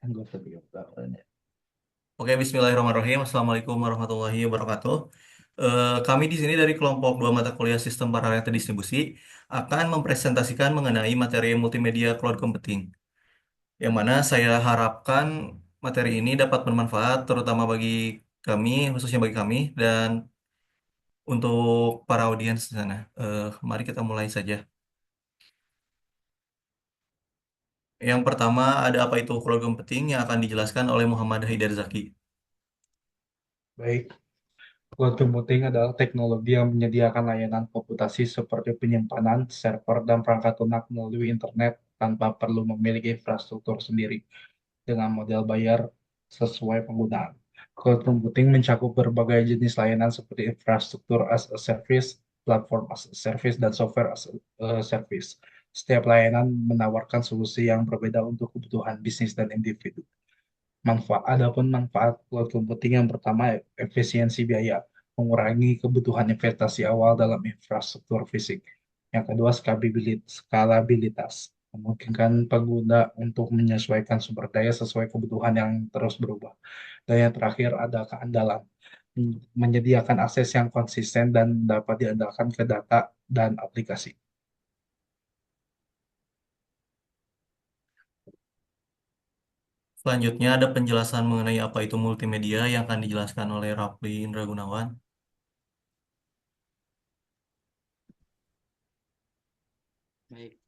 Anggota biografanya. Oke, Bismillahirrahmanirrahim. Assalamualaikum warahmatullahi wabarakatuh. Kami di sini dari kelompok 2 mata kuliah Sistem Paralel Terdistribusi akan mempresentasikan mengenai materi multimedia cloud computing, yang mana saya harapkan materi ini dapat bermanfaat terutama bagi kami, khususnya bagi kami, dan untuk para audiens di sana. Mari kita mulai saja. Yang pertama, ada apa itu cloud computing yang akan dijelaskan oleh Muhammad Haidar Zaki. Baik, cloud computing adalah teknologi yang menyediakan layanan komputasi seperti penyimpanan, server, dan perangkat lunak melalui internet tanpa perlu memiliki infrastruktur sendiri dengan model bayar sesuai penggunaan. Cloud computing mencakup berbagai jenis layanan seperti infrastruktur as a service, platform as a service, dan software as a service. Setiap layanan menawarkan solusi yang berbeda untuk kebutuhan bisnis dan individu. Adapun manfaat cloud computing yang pertama, efisiensi biaya, mengurangi kebutuhan investasi awal dalam infrastruktur fisik. Yang kedua, skalabilitas, memungkinkan pengguna untuk menyesuaikan sumber daya sesuai kebutuhan yang terus berubah. Dan yang terakhir ada keandalan, menyediakan akses yang konsisten dan dapat diandalkan ke data dan aplikasi. Selanjutnya ada penjelasan mengenai apa itu multimedia yang akan dijelaskan oleh Rafli Indra Gunawan. Baik,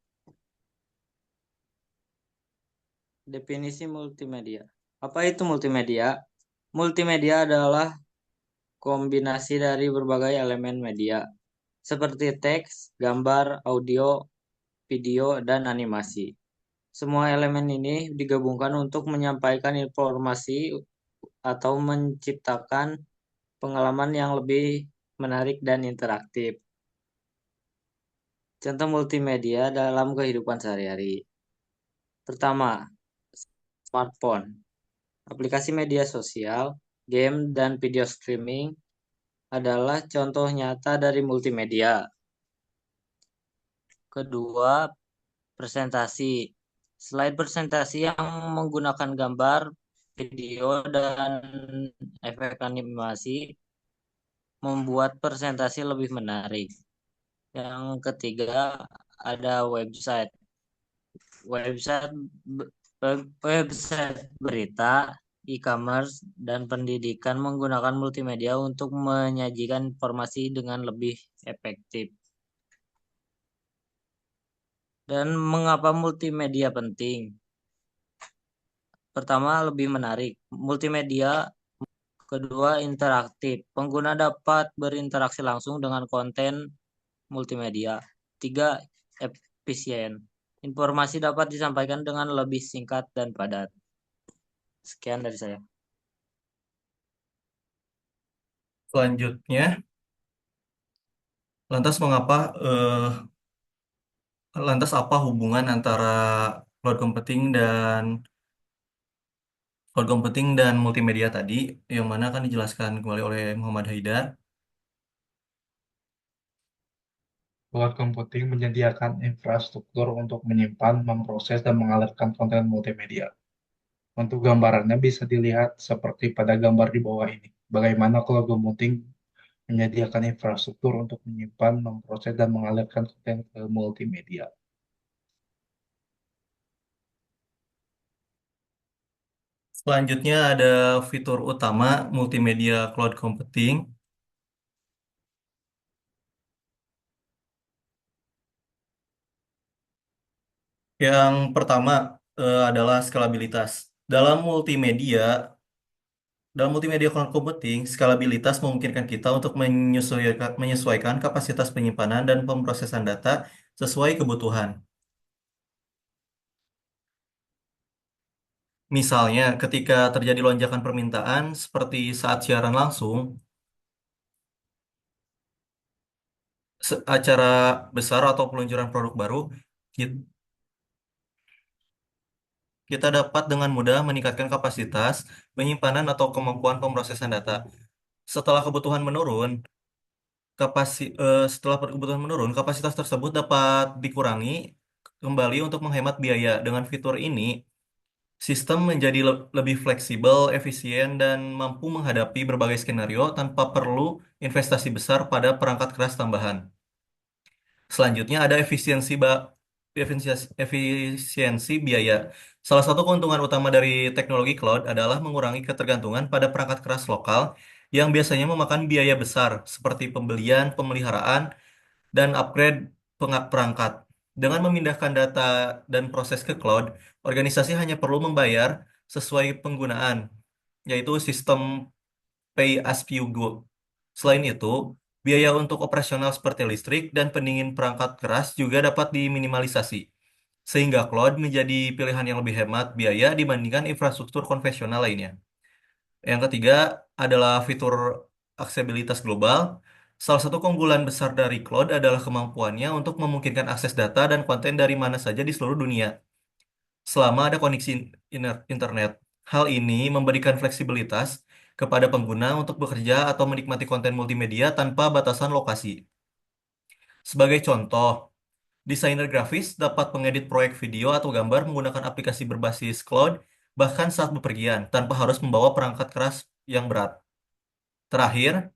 definisi multimedia. Apa itu multimedia? Multimedia adalah kombinasi dari berbagai elemen media, seperti teks, gambar, audio, video, dan animasi. Semua elemen ini digabungkan untuk menyampaikan informasi atau menciptakan pengalaman yang lebih menarik dan interaktif. Contoh multimedia dalam kehidupan sehari-hari. Pertama, smartphone. Aplikasi media sosial, game, dan video streaming adalah contoh nyata dari multimedia. Kedua, presentasi. Slide presentasi yang menggunakan gambar, video, dan efek animasi membuat presentasi lebih menarik. Yang ketiga, ada website. Website website berita, e-commerce, dan pendidikan menggunakan multimedia untuk menyajikan informasi dengan lebih efektif. Dan mengapa multimedia penting? Pertama, lebih menarik. Multimedia, kedua, interaktif. Pengguna dapat berinteraksi langsung dengan konten multimedia. Tiga, efisien. Informasi dapat disampaikan dengan lebih singkat dan padat. Sekian dari saya. Selanjutnya, lantas mengapa lantas apa hubungan antara cloud computing dan multimedia tadi, yang mana akan dijelaskan kembali oleh Muhammad Haidar. Cloud computing menyediakan infrastruktur untuk menyimpan, memproses, dan mengalirkan konten multimedia. Untuk gambarannya bisa dilihat seperti pada gambar di bawah ini. Bagaimana cloud computing menyediakan infrastruktur untuk menyimpan, memproses, dan mengalirkan konten ke multimedia. Selanjutnya ada fitur utama multimedia cloud computing. Yang pertama adalah skalabilitas. Dalam multimedia, cloud computing, skalabilitas memungkinkan kita untuk menyesuaikan kapasitas penyimpanan dan pemrosesan data sesuai kebutuhan. Misalnya, ketika terjadi lonjakan permintaan seperti saat siaran langsung, acara besar atau peluncuran produk baru, ki- kita dapat dengan mudah meningkatkan kapasitas penyimpanan atau kemampuan pemrosesan data. Setelah kebutuhan menurun, setelah kebutuhan menurun, kapasitas tersebut dapat dikurangi kembali untuk menghemat biaya. Dengan fitur ini, Sistem menjadi lebih fleksibel, efisien, dan mampu menghadapi berbagai skenario tanpa perlu investasi besar pada perangkat keras tambahan. Selanjutnya ada efisiensi biaya. Salah satu keuntungan utama dari teknologi cloud adalah mengurangi ketergantungan pada perangkat keras lokal yang biasanya memakan biaya besar seperti pembelian, pemeliharaan, dan upgrade perangkat. Dengan memindahkan data dan proses ke cloud, organisasi hanya perlu membayar sesuai penggunaan, yaitu sistem pay as you go. Selain itu, biaya untuk operasional seperti listrik dan pendingin perangkat keras juga dapat diminimalisasi, sehingga cloud menjadi pilihan yang lebih hemat biaya dibandingkan infrastruktur konvensional lainnya. Yang ketiga adalah fitur aksesibilitas global. Salah satu keunggulan besar dari cloud adalah kemampuannya untuk memungkinkan akses data dan konten dari mana saja di seluruh dunia, selama ada koneksi internet. Hal ini memberikan fleksibilitas kepada pengguna untuk bekerja atau menikmati konten multimedia tanpa batasan lokasi. Sebagai contoh, desainer grafis dapat mengedit proyek video atau gambar menggunakan aplikasi berbasis cloud bahkan saat bepergian tanpa harus membawa perangkat keras yang berat. Terakhir,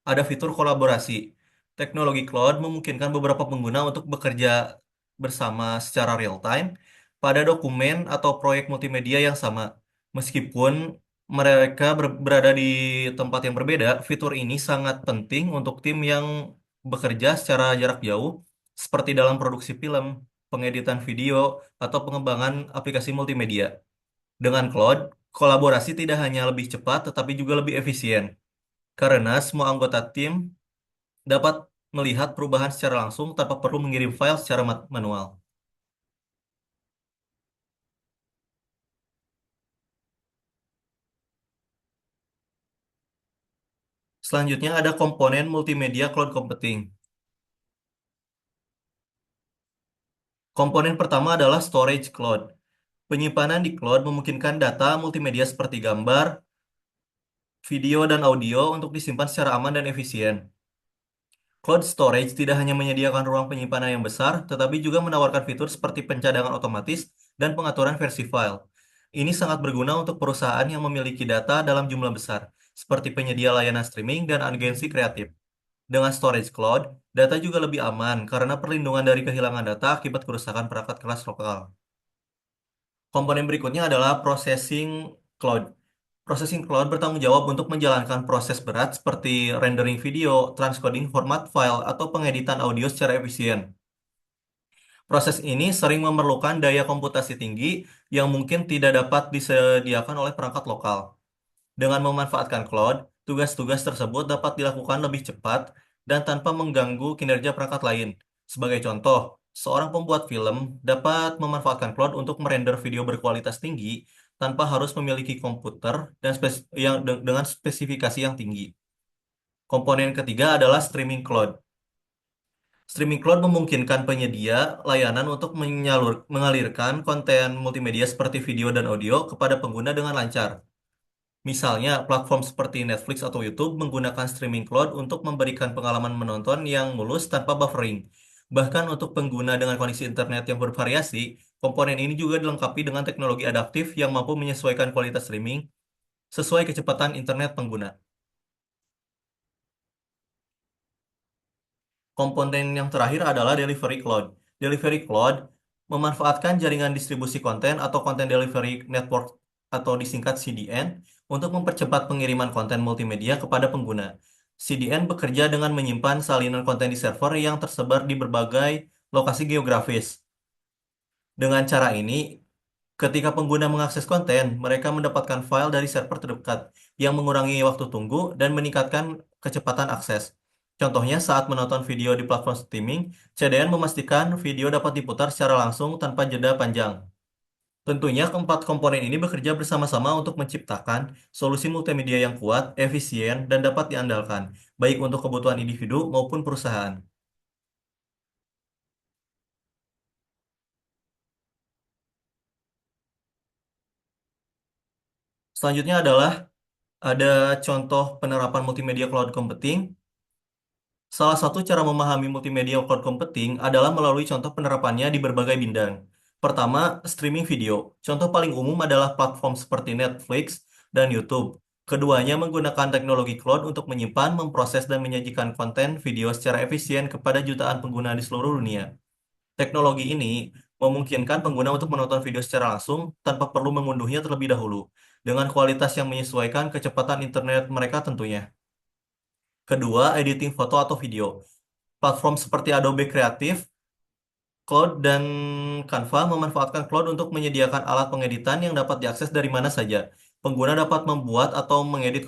ada fitur kolaborasi. Teknologi cloud memungkinkan beberapa pengguna untuk bekerja bersama secara real-time pada dokumen atau proyek multimedia yang sama. Meskipun mereka berada di tempat yang berbeda, fitur ini sangat penting untuk tim yang bekerja secara jarak jauh, seperti dalam produksi film, pengeditan video, atau pengembangan aplikasi multimedia. Dengan cloud, kolaborasi tidak hanya lebih cepat, tetapi juga lebih efisien karena semua anggota tim dapat melihat perubahan secara langsung tanpa perlu mengirim file secara manual. Selanjutnya ada komponen multimedia cloud computing. Komponen pertama adalah storage cloud. Penyimpanan di cloud memungkinkan data multimedia seperti gambar, video, dan audio untuk disimpan secara aman dan efisien. Cloud storage tidak hanya menyediakan ruang penyimpanan yang besar, tetapi juga menawarkan fitur seperti pencadangan otomatis dan pengaturan versi file. Ini sangat berguna untuk perusahaan yang memiliki data dalam jumlah besar, seperti penyedia layanan streaming dan agensi kreatif. Dengan storage cloud, data juga lebih aman karena perlindungan dari kehilangan data akibat kerusakan perangkat keras lokal. Komponen berikutnya adalah processing cloud. Processing cloud bertanggung jawab untuk menjalankan proses berat seperti rendering video, transcoding format file, atau pengeditan audio secara efisien. Proses ini sering memerlukan daya komputasi tinggi yang mungkin tidak dapat disediakan oleh perangkat lokal. Dengan memanfaatkan cloud, tugas-tugas tersebut dapat dilakukan lebih cepat dan tanpa mengganggu kinerja perangkat lain. Sebagai contoh, seorang pembuat film dapat memanfaatkan cloud untuk merender video berkualitas tinggi tanpa harus memiliki komputer dan dengan spesifikasi yang tinggi. Komponen ketiga adalah streaming cloud. Streaming cloud memungkinkan penyedia layanan untuk mengalirkan konten multimedia seperti video dan audio kepada pengguna dengan lancar. Misalnya, platform seperti Netflix atau YouTube menggunakan streaming cloud untuk memberikan pengalaman menonton yang mulus tanpa buffering. Bahkan untuk pengguna dengan kondisi internet yang bervariasi, komponen ini juga dilengkapi dengan teknologi adaptif yang mampu menyesuaikan kualitas streaming sesuai kecepatan internet pengguna. Komponen yang terakhir adalah Delivery Cloud. Delivery Cloud memanfaatkan jaringan distribusi konten atau Content Delivery Network atau disingkat CDN untuk mempercepat pengiriman konten multimedia kepada pengguna. CDN bekerja dengan menyimpan salinan konten di server yang tersebar di berbagai lokasi geografis. Dengan cara ini, ketika pengguna mengakses konten, mereka mendapatkan file dari server terdekat yang mengurangi waktu tunggu dan meningkatkan kecepatan akses. Contohnya saat menonton video di platform streaming, CDN memastikan video dapat diputar secara langsung tanpa jeda panjang. Tentunya keempat komponen ini bekerja bersama-sama untuk menciptakan solusi multimedia yang kuat, efisien, dan dapat diandalkan, baik untuk kebutuhan individu maupun perusahaan. Selanjutnya adalah ada contoh penerapan multimedia cloud computing. Salah satu cara memahami multimedia cloud computing adalah melalui contoh penerapannya di berbagai bidang. Pertama, streaming video. Contoh paling umum adalah platform seperti Netflix dan YouTube. Keduanya menggunakan teknologi cloud untuk menyimpan, memproses, dan menyajikan konten video secara efisien kepada jutaan pengguna di seluruh dunia. Teknologi ini memungkinkan pengguna untuk menonton video secara langsung tanpa perlu mengunduhnya terlebih dahulu, dengan kualitas yang menyesuaikan kecepatan internet mereka tentunya. Kedua, editing foto atau video. Platform seperti Adobe Creative Cloud dan Canva memanfaatkan cloud untuk menyediakan alat pengeditan yang dapat diakses dari mana saja. Pengguna dapat membuat atau mengedit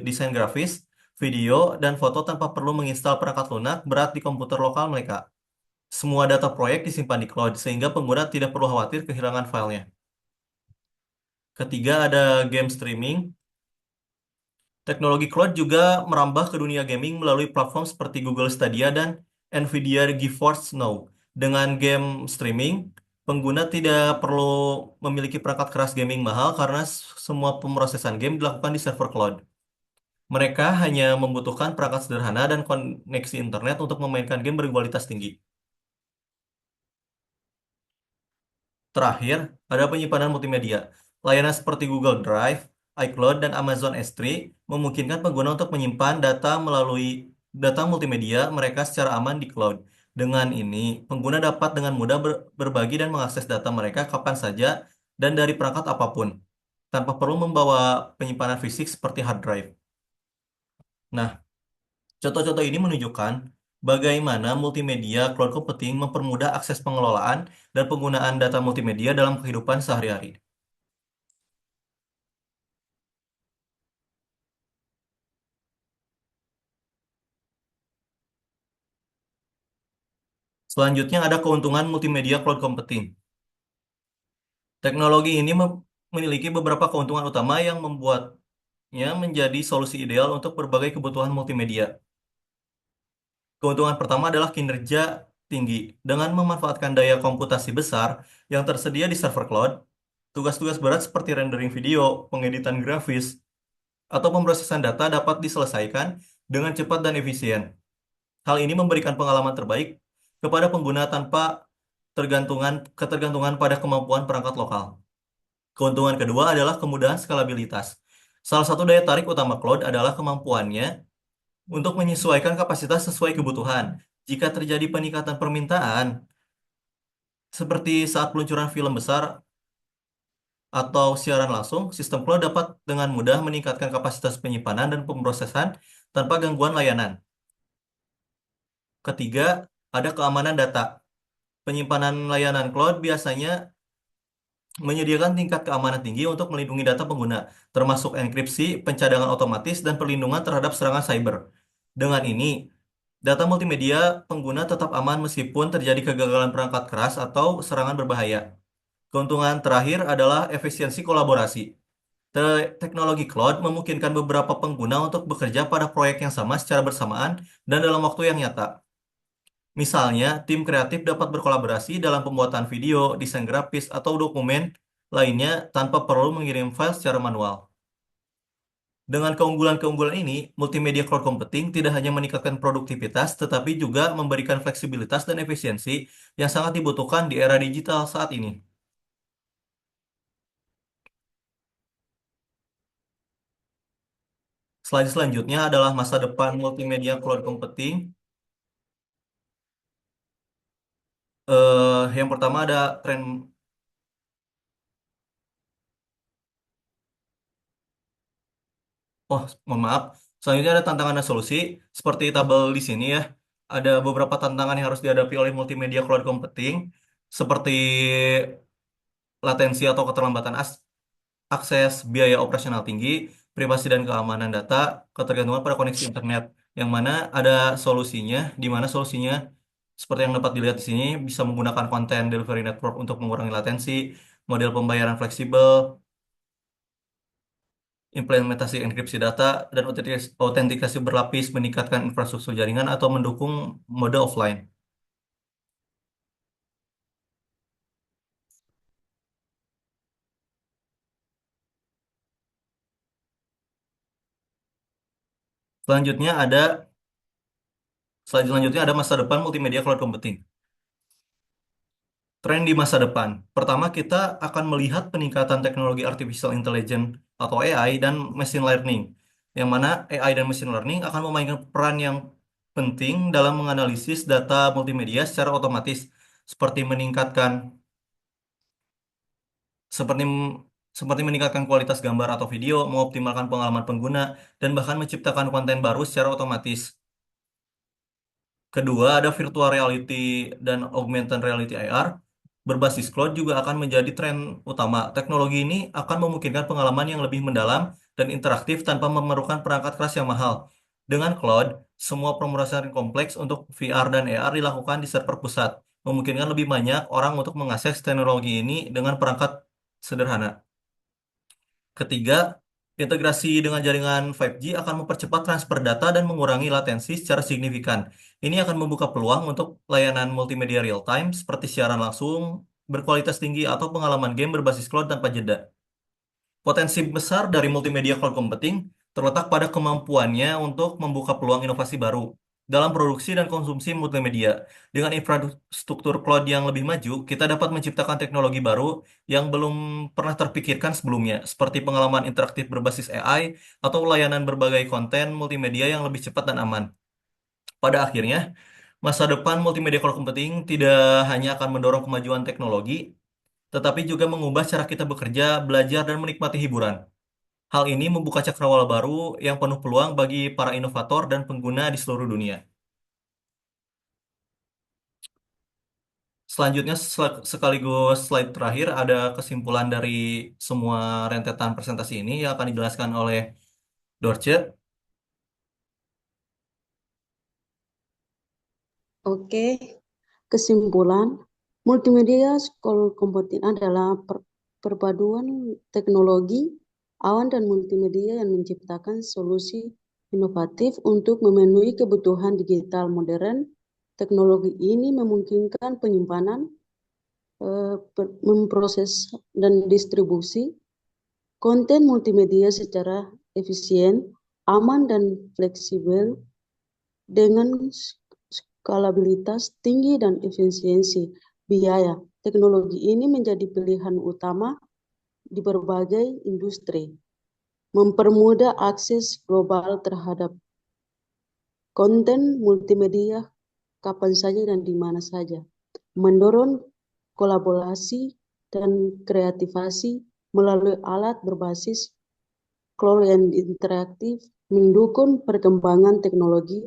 desain grafis, video, dan foto tanpa perlu menginstal perangkat lunak berat di komputer lokal mereka. Semua data proyek disimpan di cloud, sehingga pengguna tidak perlu khawatir kehilangan filenya. Ketiga, ada game streaming. Teknologi cloud juga merambah ke dunia gaming melalui platform seperti Google Stadia dan Nvidia GeForce Now. Dengan game streaming, pengguna tidak perlu memiliki perangkat keras gaming mahal karena semua pemrosesan game dilakukan di server cloud. Mereka hanya membutuhkan perangkat sederhana dan koneksi internet untuk memainkan game berkualitas tinggi. Terakhir, ada penyimpanan multimedia. Layanan seperti Google Drive, iCloud, dan Amazon S3 memungkinkan pengguna untuk menyimpan data melalui data multimedia mereka secara aman di cloud. Dengan ini, pengguna dapat dengan mudah berbagi dan mengakses data mereka kapan saja dan dari perangkat apapun, tanpa perlu membawa penyimpanan fisik seperti hard drive. Nah, contoh-contoh ini menunjukkan bagaimana multimedia cloud computing mempermudah akses pengelolaan dan penggunaan data multimedia dalam kehidupan sehari-hari. Selanjutnya ada keuntungan multimedia cloud computing. Teknologi ini memiliki beberapa keuntungan utama yang membuatnya menjadi solusi ideal untuk berbagai kebutuhan multimedia. Keuntungan pertama adalah kinerja tinggi. Dengan memanfaatkan daya komputasi besar yang tersedia di server cloud, tugas-tugas berat seperti rendering video, pengeditan grafis, atau pemrosesan data dapat diselesaikan dengan cepat dan efisien. Hal ini memberikan pengalaman terbaik kepada pengguna tanpa ketergantungan pada kemampuan perangkat lokal. Keuntungan kedua adalah kemudahan skalabilitas. Salah satu daya tarik utama cloud adalah kemampuannya untuk menyesuaikan kapasitas sesuai kebutuhan. Jika terjadi peningkatan permintaan, seperti saat peluncuran film besar atau siaran langsung, sistem cloud dapat dengan mudah meningkatkan kapasitas penyimpanan dan pemrosesan tanpa gangguan layanan. Ketiga, ada keamanan data. Penyimpanan layanan cloud biasanya menyediakan tingkat keamanan tinggi untuk melindungi data pengguna, termasuk enkripsi, pencadangan otomatis, dan perlindungan terhadap serangan cyber. Dengan ini, data multimedia pengguna tetap aman meskipun terjadi kegagalan perangkat keras atau serangan berbahaya. Keuntungan terakhir adalah efisiensi kolaborasi. Teknologi cloud memungkinkan beberapa pengguna untuk bekerja pada proyek yang sama secara bersamaan dan dalam waktu yang nyata. Misalnya, tim kreatif dapat berkolaborasi dalam pembuatan video, desain grafis, atau dokumen lainnya tanpa perlu mengirim file secara manual. Dengan keunggulan-keunggulan ini, multimedia cloud computing tidak hanya meningkatkan produktivitas, tetapi juga memberikan fleksibilitas dan efisiensi yang sangat dibutuhkan di era digital saat ini. Slide selanjutnya adalah masa depan multimedia cloud computing. Yang pertama ada tren. Oh, mohon maaf. Selanjutnya ada tantangan dan solusi. Seperti tabel di sini ya, ada beberapa tantangan yang harus dihadapi oleh multimedia cloud computing, seperti latensi atau keterlambatan akses, biaya operasional tinggi, privasi dan keamanan data, ketergantungan pada koneksi internet. Yang mana ada solusinya, di mana solusinya seperti yang dapat dilihat di sini bisa menggunakan content delivery network untuk mengurangi latensi, model pembayaran fleksibel, implementasi enkripsi data, dan autentikasi berlapis meningkatkan infrastruktur jaringan atau mendukung mode offline. Selanjutnya ada Slide selanjutnya ada masa depan multimedia cloud computing. Tren di masa depan. Pertama, kita akan melihat peningkatan teknologi artificial intelligence atau AI dan machine learning, yang mana AI dan machine learning akan memainkan peran yang penting dalam menganalisis data multimedia secara otomatis, seperti meningkatkan seperti seperti meningkatkan kualitas gambar atau video, mengoptimalkan pengalaman pengguna, dan bahkan menciptakan konten baru secara otomatis. Kedua, ada virtual reality dan augmented reality AR. Berbasis cloud juga akan menjadi tren utama. Teknologi ini akan memungkinkan pengalaman yang lebih mendalam dan interaktif tanpa memerlukan perangkat keras yang mahal. Dengan cloud, semua pemrosesan kompleks untuk VR dan AR dilakukan di server pusat, memungkinkan lebih banyak orang untuk mengakses teknologi ini dengan perangkat sederhana. Ketiga, integrasi dengan jaringan 5G akan mempercepat transfer data dan mengurangi latensi secara signifikan. Ini akan membuka peluang untuk layanan multimedia real time seperti siaran langsung, berkualitas tinggi, atau pengalaman game berbasis cloud tanpa jeda. Potensi besar dari multimedia cloud computing terletak pada kemampuannya untuk membuka peluang inovasi baru dalam produksi dan konsumsi multimedia. Dengan infrastruktur cloud yang lebih maju, kita dapat menciptakan teknologi baru yang belum pernah terpikirkan sebelumnya, seperti pengalaman interaktif berbasis AI atau layanan berbagai konten multimedia yang lebih cepat dan aman. Pada akhirnya, masa depan multimedia cloud computing tidak hanya akan mendorong kemajuan teknologi, tetapi juga mengubah cara kita bekerja, belajar, dan menikmati hiburan. Hal ini membuka cakrawala baru yang penuh peluang bagi para inovator dan pengguna di seluruh dunia. Selanjutnya, sekaligus slide terakhir, ada kesimpulan dari semua rentetan presentasi ini yang akan dijelaskan oleh Dorce. Oke, kesimpulan, multimedia school computing adalah perpaduan teknologi, awan dan multimedia yang menciptakan solusi inovatif untuk memenuhi kebutuhan digital modern. Teknologi ini memungkinkan penyimpanan, memproses dan distribusi konten multimedia secara efisien, aman dan fleksibel dengan skalabilitas tinggi dan efisiensi biaya. Teknologi ini menjadi pilihan utama di berbagai industri, mempermudah akses global terhadap konten multimedia kapan saja dan di mana saja, mendorong kolaborasi dan kreativasi melalui alat berbasis cloud yang interaktif, mendukung perkembangan teknologi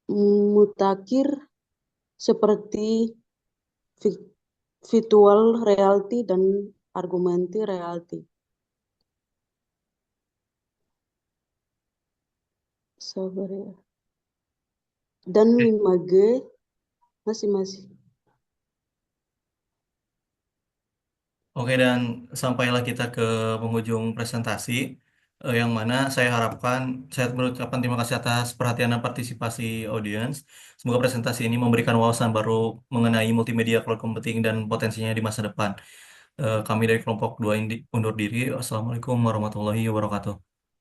mutakhir seperti virtual reality dan augmented reality. Sabar ya. Dan 5G masih. Oke, dan sampailah kita ke penghujung presentasi, yang mana saya mengucapkan terima kasih atas perhatian dan partisipasi audiens. Semoga presentasi ini memberikan wawasan baru mengenai multimedia cloud computing dan potensinya di masa depan. Kami dari kelompok 2 undur diri. Wassalamualaikum warahmatullahi wabarakatuh.